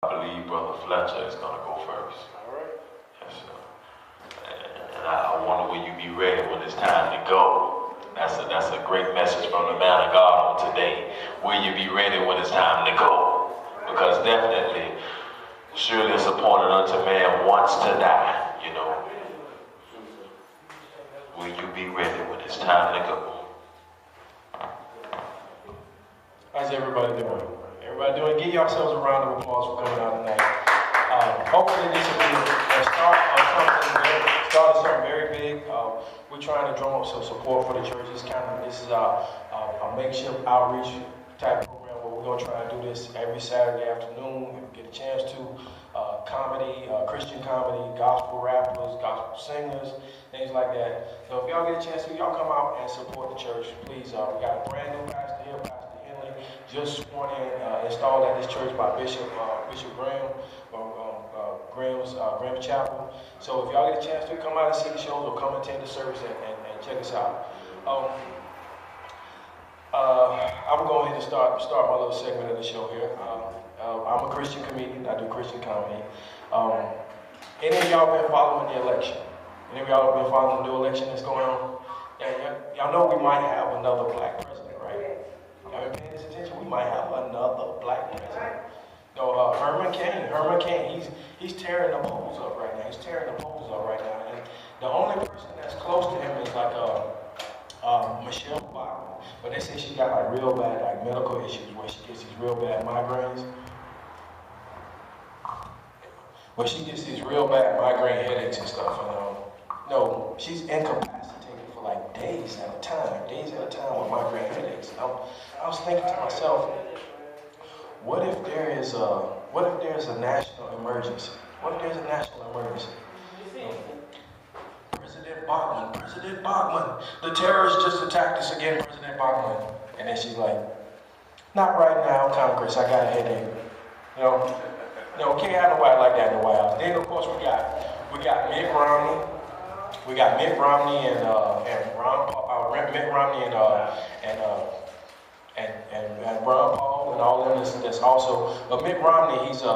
I believe Brother Fletcher is going to go first. All right. Yes, sir. And I wonder will you be ready when it's time to go. That's a great message from the man of God on today. Will you be ready when it's time to go? Because definitely, surely it's appointed unto man once to die, you know. Will you be ready when it's time to go? How's everybody doing? Everybody doing? Give yourselves a round of applause for coming out tonight. Hopefully this will be a start of something very big. We're trying to drum up some support for the church. This is a makeshift outreach type program where we're going to try to do this every Saturday afternoon and get a chance to comedy, Christian comedy, gospel rappers, gospel singers, things like that. So if y'all get a chance to, y'all come out and support the church, please. We got a brand new pastor here, Pastor Henley, just sworn in, installed at this church by Bishop Graham, Graham Chapel. So if y'all get a chance to come out and see the shows or come attend the service and check us out. I'm going to start my little segment of the show here. I'm a Christian comedian. I do Christian comedy. Any of y'all been following the election? Any of y'all been following the new election that's going on? Y'all know we might have another black president, right? Y'all been paying this attention? We might have another black president. No, Herman Cain, he's tearing the polls up right now. And the only person that's close to him is like Michelle Obama. But they say she got like real bad like medical issues where she gets these real bad migraines. Where she gets these real bad migraine headaches and stuff. And no, she's incapacitated for like days at a time with migraine headaches. And I was thinking to myself, what if there's a national emergency? President Bachman, the terrorists just attacked us again, President Bachman. And then she's like, not right now, Congress, I got a headache. No, can't have nobody like that in the White House. Then of course we got Mitt Romney. We got Mitt Romney and Ron Paul, Mitt Romney and Ron Paul and all of them. That's also, but Mitt Romney, he's they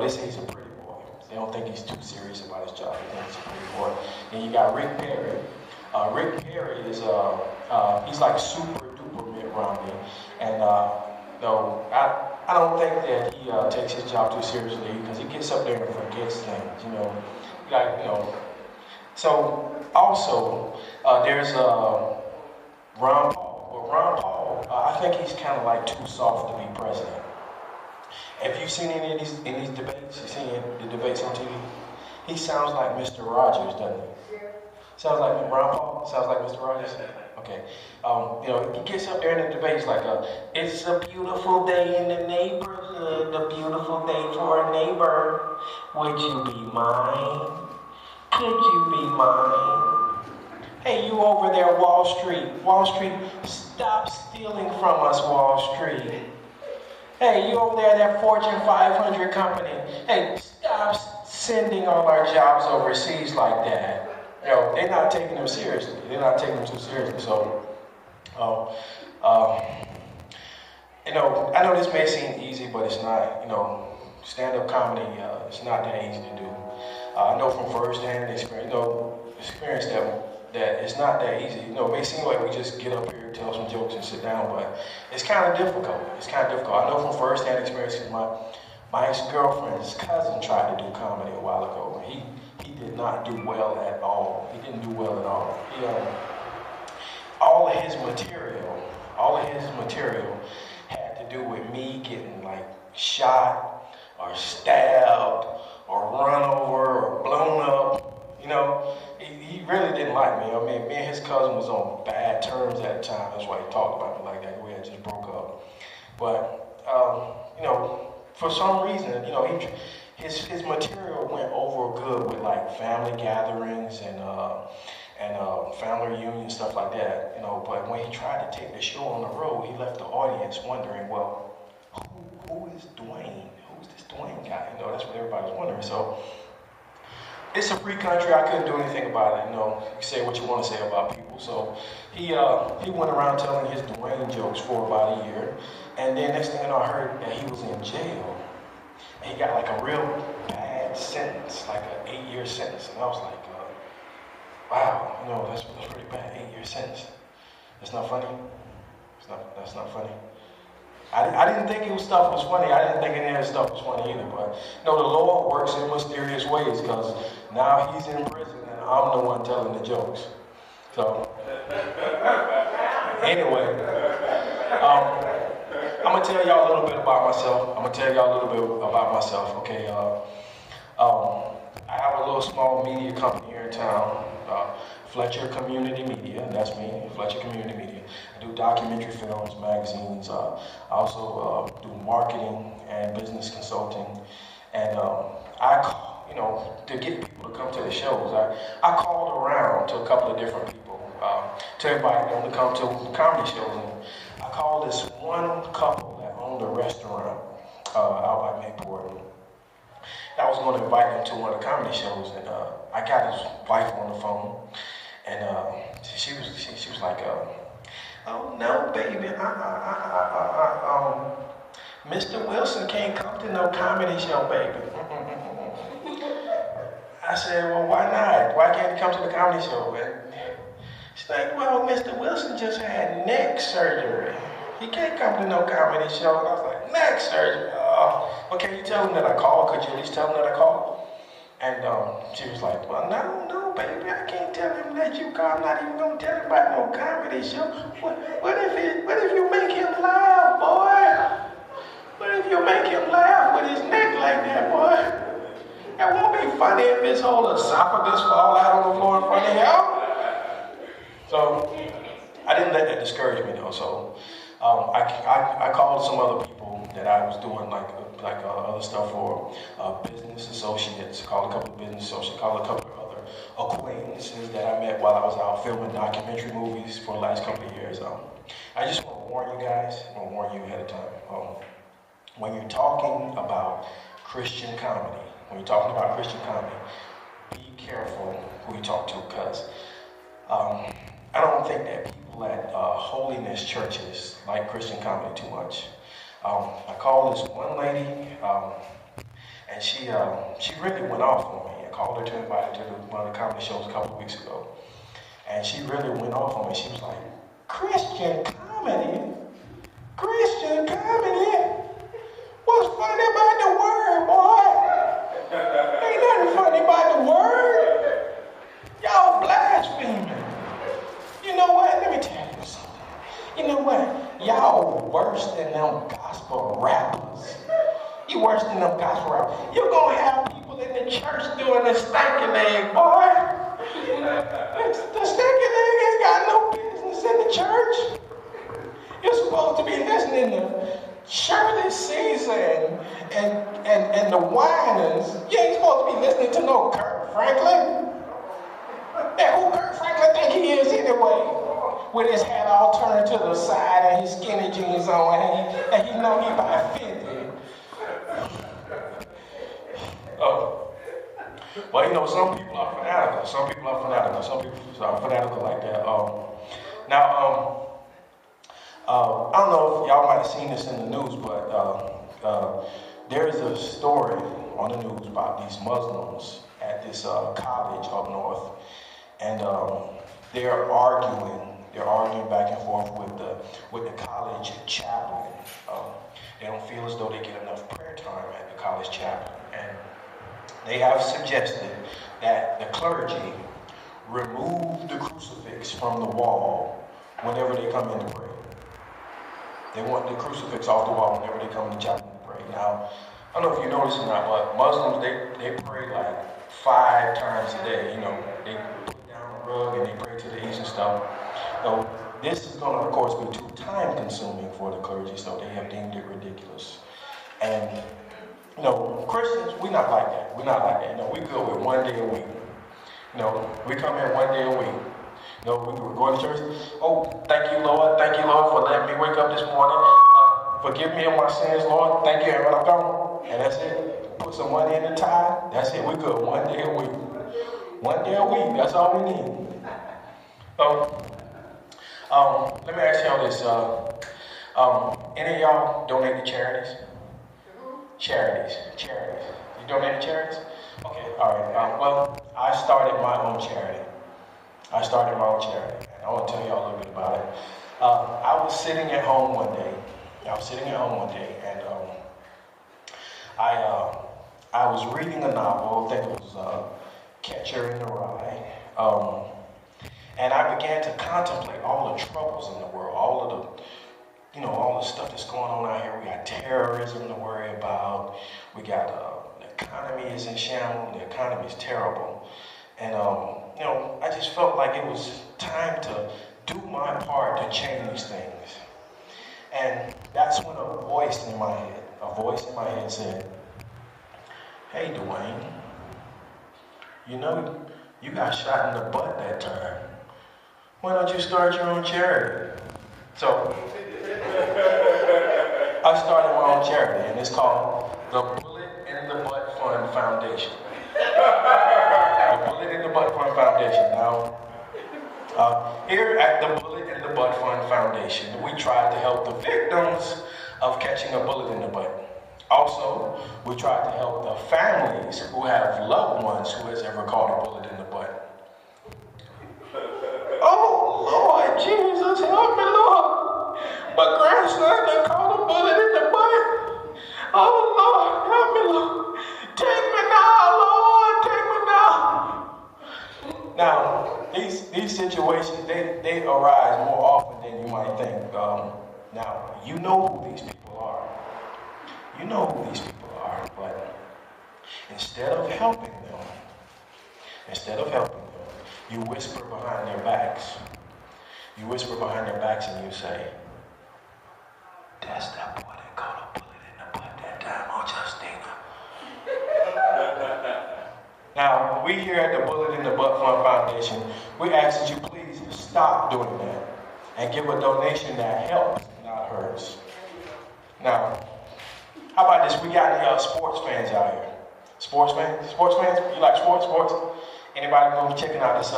say he's a pretty boy. They don't think he's too serious about his job. They think he's a pretty boy. And you got Rick Perry. Rick Perry is he's like super duper Mitt Romney, and no, I don't think that he takes his job too seriously because he gets up there and forgets things, So also there's Ron Paul. Well, Ron Paul, I think he's kind of like too soft to be president. Have you seen any of these debates? You seen the debates on TV? He sounds like Mr. Rogers, doesn't he? Sounds like Ron Paul? Sounds like Mr. Rogers? Okay. He gets up there in the debates like, it's a beautiful day in the neighborhood, a beautiful day for a neighbor. Would you be mine? Could you be mine? Hey, you over there, Wall Street, stop stealing from us, Wall Street. Hey, you over there, that Fortune 500 company, hey, stop sending all our jobs overseas like that. They're not taking them seriously. They're not taking them too seriously. So, I know this may seem easy, but it's not. Stand-up comedy, it's not that easy to do. I know from first-hand experience that it's not that easy. It may seem like we just get up here, tell some jokes, and sit down, but it's kind of difficult. I know from first-hand experience because my ex-girlfriend's cousin tried to do comedy a while ago. He did not do well at all. He didn't do well at all. All of his material had to do with me getting like shot or stabbed or run over or blown up. He really didn't like me. Me and his cousin was on bad terms at the time. That's why he talked about me like that. We had just broke up. But for some reason, his material went over good with like family gatherings and family reunions, stuff like that. But when he tried to take the show on the road, he left the audience wondering, well, who is Duane? Who's this Duane guy? That's what everybody's wondering. So it's a free country. I couldn't do anything about it. You say what you want to say about people. So he went around telling his Duane jokes for about a year. And then next thing I know, I heard that he was in jail. And he got like a real bad sentence, like an 8-year sentence. And I was like, wow, that's pretty bad, 8-year sentence. That's not funny. That's not funny. I didn't think stuff was funny. I didn't think any of this stuff was funny either. But the Lord works in mysterious ways, because now he's in prison and I'm the one telling the jokes. So anyway, I'm gonna tell y'all a little bit about myself. Okay. I have a little small media company here in town. Fletcher Community Media, that's me, Fletcher Community Media. I do documentary films, magazines. I also do marketing and business consulting. And to get people to come to the shows, I called around to a couple of different people to invite them to come to comedy shows. And I called this one couple that owned a restaurant out by Mayport. I was going to invite him to one of the comedy shows, and I got his wife on the phone, and she was like, "Oh no, baby, Mr. Wilson can't come to no comedy show, baby." I said, "Well, why not? Why can't he come to the comedy show?" And she's like, "Well, Mr. Wilson just had neck surgery. He can't come to no comedy show." And I was like, "Neck surgery? Well, can you tell him that I called? Could you at least tell him that I called?" And she was like, "Well, no, baby, I can't tell him that you called. I'm not even gonna tell him about no comedy show. What if you make him laugh, boy? What if you make him laugh with his neck like that, boy? It won't be funny if his whole esophagus fall out on the floor in front of him." So I didn't let that discourage me though. So I called some other people that I was doing like other stuff for, business associates. Called a couple of business associates. Called a couple of other acquaintances that I met while I was out filming documentary movies for the last couple of years. I just want to warn you guys. I want to warn you ahead of time. When you're talking about Christian comedy, be careful who you talk to, because I don't think that people at holiness churches like Christian comedy too much. I called this one lady, and she really went off on me. I called her to invite her to one of the comedy shows a couple of weeks ago, and she really went off on me. She was like, Christian comedy? What's funny about the word, boy? Ain't nothing funny about the word. Y'all blaspheming. You know what? Let me tell you something. You know what? Y'all worse than them gospel rappers. You worse than them gospel rappers. You're going to have people in the church doing the stanky leg, boy. The stanky leg ain't got no business in the church. You're supposed to be listening to Shirley Caesar and the Whiners. You ain't supposed to be listening to no Kirk Franklin. And who Kirk Franklin think he is anyway? With his hat all turned to the side and his skinny jeans on, and he know he about 50. Oh. Well, some people are fanatical. Some people are fanatical like that. I don't know if y'all might have seen this in the news, but there's a story on the news about these Muslims at this college up north, and they're arguing back and forth with the college chaplain. They don't feel as though they get enough prayer time at the college chaplain, and they have suggested that the clergy remove the crucifix from the wall whenever they come in to pray. They want the crucifix off the wall whenever they come to chapel to pray. Now, I don't know if you notice or not, but Muslims, they pray like 5 times a day. They put down the rug and they pray to the east and stuff. So this is going to, of course, be too time-consuming for the clergy, so they have deemed it ridiculous. And, Christians, we're not like that. We good with 1 day a week. We come in 1 day a week. We were going to church. Oh, thank you, Lord, for letting me wake up this morning. Forgive me of my sins, Lord. Thank you, and I'm gone. And that's it. Put some money in the tithe. That's it. We're good 1 day a week. 1 day a week. That's all we need. So Let me ask y'all this. Any of y'all donate to charities? Charities. You donate to charities? Okay, all right. Well, I started my own charity. And I want to tell y'all a little bit about it. I was sitting at home one day. And I was reading a novel. I think it was Catcher in the Rye. And I began to contemplate all the troubles in the world, all the stuff that's going on out here. We got terrorism to worry about. We got the economy is in shambles. The economy is terrible. And I just felt like it was time to do my part to change things. And that's when a voice in my head said, "Hey, Duane, you got shot in the butt that time. Why don't you start your own charity?" So I started my own charity, and it's called the Bullet in the Butt Fund Foundation. The Bullet in the Butt Fund Foundation. Now, here at the Bullet in the Butt Fund Foundation, we try to help the victims of catching a bullet in the butt. Also, we try to help the families who have loved ones who has ever caught a bullet in the butt. Oh, Lord Jesus, help me, Lord. My grandson done caught a bullet in the butt. Oh, Lord, help me, Lord. Take me now, Lord, take me now. Now, these situations, they arise more often than you might think. Now, you know who these people are. But instead of helping them, you whisper behind their backs. You whisper behind their backs and you say, "That's that boy that caught a bullet in the butt that time on Justina." Now, we here at the Bullet in the Butt Fund Foundation, we ask that you please stop doing that and give a donation that helps, not hurts. Now, how about this? We got any sports fans out here? Sports fans? You like sports? Anybody go checking out this?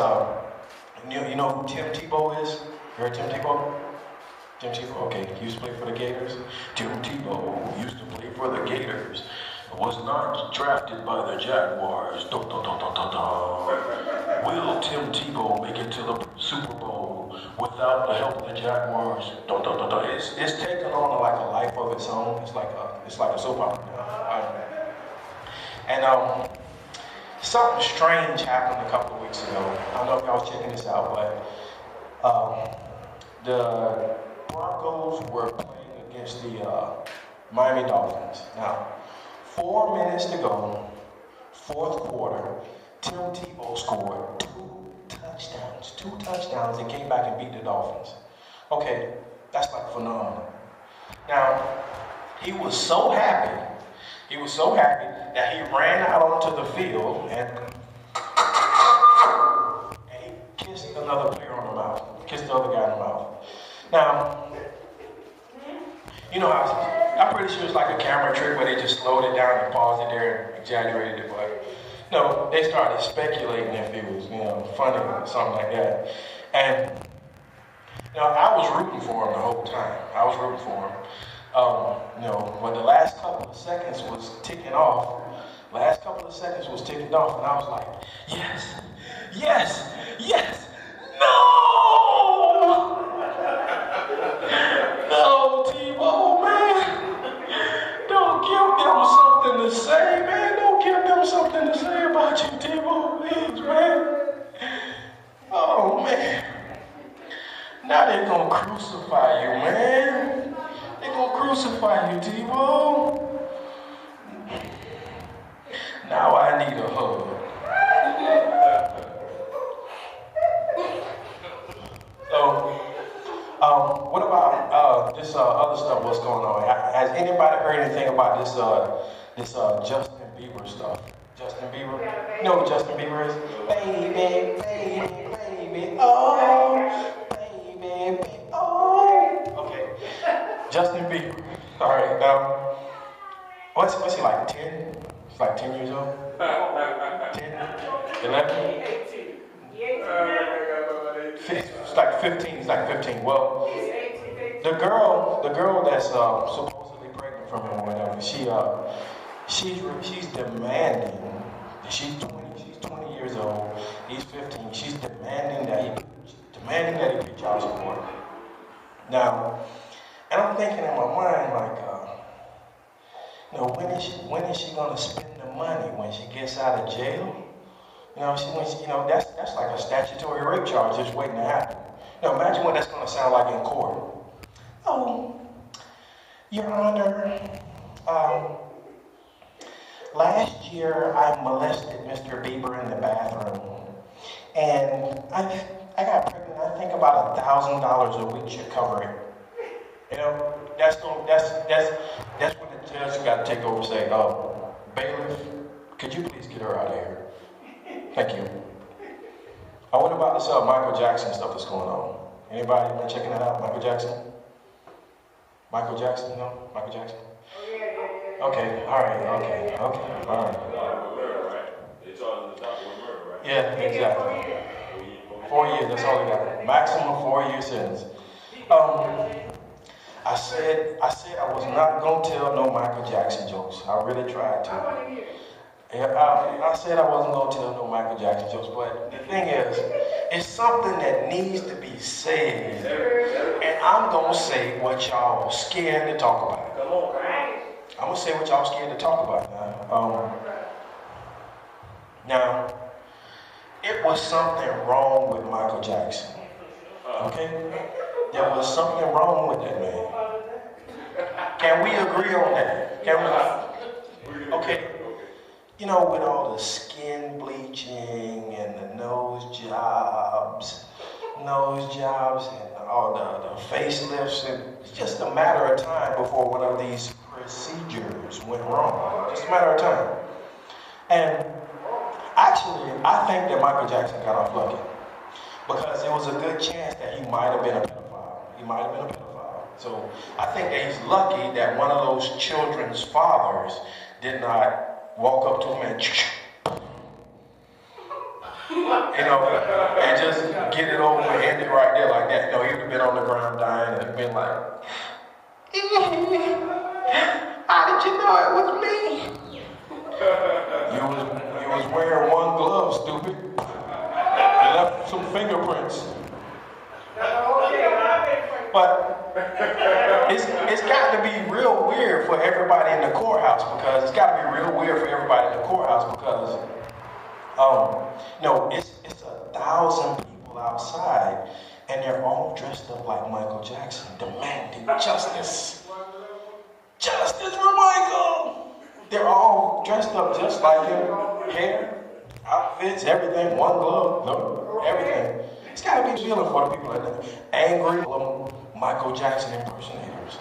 You know who Tim Tebow is? You heard Tim Tebow? Okay. He used to play for the Gators. Tim Tebow used to play for the Gators. Was not drafted by the Jaguars. Will Tim Tebow make it to the Super Bowl without the help of the Jaguars? It's taken on like a life of its own. It's like a soap opera now. And something strange happened a couple of weeks ago. I don't know if y'all was checking this out, but the Broncos were playing against the Miami Dolphins. Now, 4 minutes to go, fourth quarter, Tim Tebow scored two touchdowns, and came back and beat the Dolphins. Okay, that's like phenomenal. Now, he was so happy that he ran out onto the field and he kissed another player on the mouth, kissed the other guy in the mouth. Now, I'm pretty sure it's like a camera trick where they just slowed it down and paused it there and exaggerated it, but no, they started speculating if it was, funny or something like that. And I was rooting for him the whole time. When the last couple of seconds was ticking off, and I was like, yes, no! No, Tebow, man. Don't give them something to say, man. Don't give them something to say about you, Tebow, please, man. Oh, man. Now they're going to crucify you, man. They're going to crucify you, Tebow. Now I need a hug. So, what about this other stuff? What's going on? Has anybody heard anything about this Justin Bieber stuff? Justin Bieber? You know who Justin Bieber is? Baby, oh. Okay. Justin Bieber. All right. Now, what's he like? 10? He's like 10 years old. 10, 11. 18. She's like 15. He's like 15. Well, the girl that's supposedly pregnant from him or whatever, she's demanding. She's 20 years old. He's 15. She's demanding that he pay child support. Now, and I'm thinking in my mind like, when is she gonna spend the money when she gets out of jail? That's like a statutory rape charge just waiting to happen. Now imagine what that's gonna sound like in court. Oh, Your Honor, last year I molested Mr. Bieber in the bathroom, and I got pregnant. I think about $1,000 a week should cover it. That's when the judge got to take over and say, bailiff, could you please get her out of here? Thank you. What about this Michael Jackson stuff that's going on? Anybody been checking that out? Michael Jackson? Michael Jackson? No? Michael Jackson? Okay, all right, okay, all right. Yeah, exactly. 4 years, that's all they got. Maximum 4-year sentence. I said I was not gonna tell no Michael Jackson jokes. I really tried to. I said I wasn't gonna tell no Michael Jackson jokes, but the thing is, it's something that needs to be said, and I'm gonna say what y'all scared to talk about. I'm gonna say what y'all scared to talk about now. Now, it was something wrong with Michael Jackson. Okay? There was something wrong with that man. Can we agree on that? Can we? Okay. With all the skin bleaching and the nose jobs and all the facelifts, it's just a matter of time before one of these procedures went wrong. Just a matter of time. And actually, I think that Michael Jackson got off lucky because there was a good chance that he might have been a pedophile. So I think that he's lucky that one of those children's fathers did not walk up to him and and just get it over and end it right there like that. He would have been on the ground dying and been like, how did you know it was me? You was wearing one glove, stupid. You left some fingerprints. But it's got to be real weird for everybody in the courthouse because it's it's 1,000 people outside and they're all dressed up like Michael Jackson, demanding justice. Justice for Michael! They're all dressed up just like him. Hair, outfits, everything, one glove, no, everything. It's got to be feeling for the people that are angry Michael Jackson impersonators.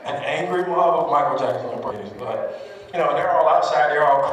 An angry mob of Michael Jackson impersonators. But, they're all outside, they're all crying.